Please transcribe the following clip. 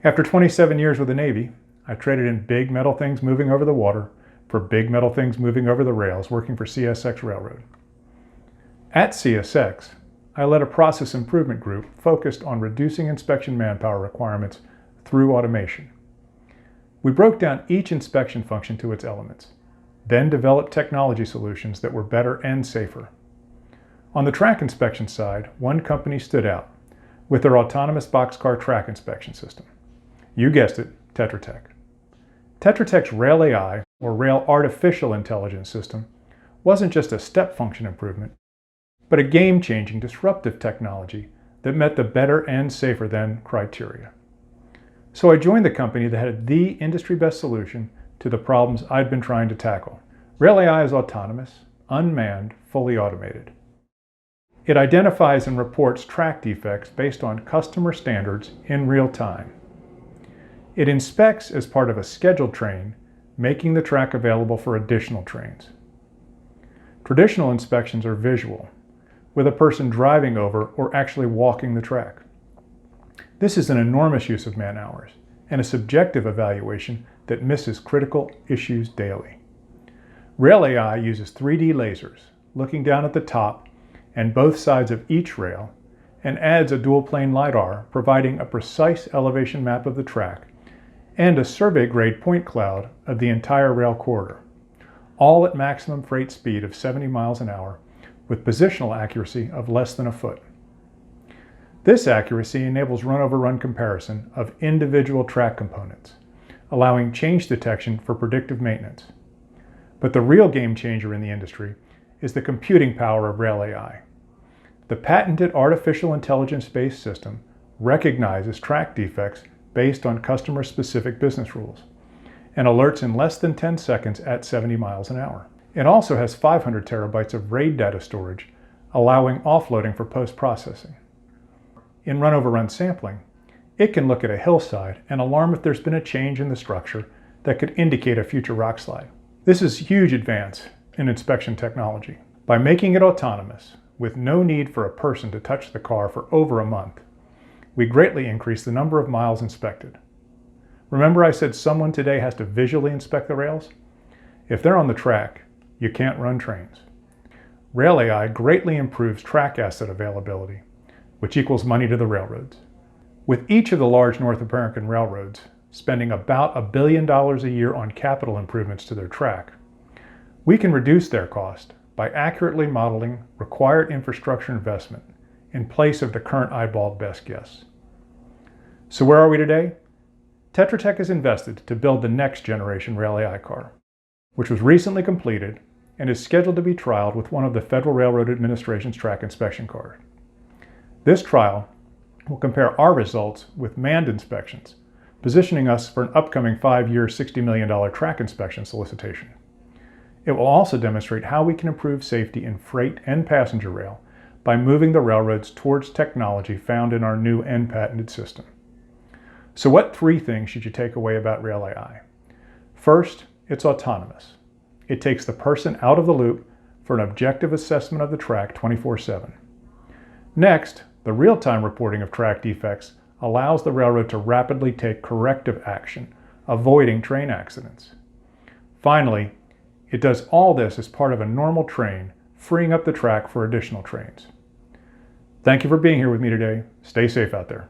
After 27 years with the Navy, I traded in big metal things moving over the water for big metal things moving over the rails, working for CSX Railroad. At CSX, I led a process improvement group focused on reducing inspection manpower requirements through automation. We broke down each inspection function to its elements, then developed technology solutions that were better and safer. On the track inspection side, one company stood out with their autonomous boxcar track inspection system. You guessed it, Tetra Tech. Tetra Tech's RailAI, or Rail Artificial Intelligence system, wasn't just a step function improvement, but a game-changing disruptive technology that met the better and safer than criteria. So I joined the company that had the industry-best solution to the problems I'd been trying to tackle. RailAI is autonomous, unmanned, fully automated. It identifies and reports track defects based on customer standards in real time. It inspects as part of a scheduled train, making the track available for additional trains. Traditional inspections are visual, with a person driving over or actually walking the track. This is an enormous use of man-hours and a subjective evaluation that misses critical issues daily. RailAI uses 3D lasers, looking down at the top and both sides of each rail, and adds a dual-plane LiDAR, providing a precise elevation map of the track and a survey-grade point cloud of the entire rail corridor, all at maximum freight speed of 70 miles an hour with positional accuracy of less than a foot. This accuracy enables run-over-run comparison of individual track components, allowing change detection for predictive maintenance. But the real game changer in the industry is the computing power of RailAI. The patented artificial intelligence-based system recognizes track defects based on customer-specific business rules and alerts in less than 10 seconds at 70 miles an hour. It also has 500 terabytes of RAID data storage, allowing offloading for post-processing. In run-over-run sampling, it can look at a hillside and alarm if there's been a change in the structure that could indicate a future rock slide. This is a huge advance in inspection technology. By making it autonomous, with no need for a person to touch the car for over a month, we greatly increase the number of miles inspected. Remember I said someone today has to visually inspect the rails? If they're on the track, you can't run trains. RailAI greatly improves track asset availability, which equals money to the railroads. With each of the large North American railroads spending about $1 billion a year on capital improvements to their track, we can reduce their cost by accurately modeling required infrastructure investment in place of the current eyeballed best guess. So where are we today? Tetra Tech has invested to build the next generation RailAI car, which was recently completed and is scheduled to be trialed with one of the Federal Railroad Administration's track inspection cars. This trial will compare our results with manned inspections, positioning us for an upcoming 5-year, $60 million track inspection solicitation. It will also demonstrate how we can improve safety in freight and passenger rail by moving the railroads towards technology found in our new and patented system. So what 3 things should you take away about RailAI? First, it's autonomous. It takes the person out of the loop for an objective assessment of the track 24/7. Next, the real-time reporting of track defects allows the railroad to rapidly take corrective action, avoiding train accidents. Finally, it does all this as part of a normal train, freeing up the track for additional trains. Thank you for being here with me today. Stay safe out there.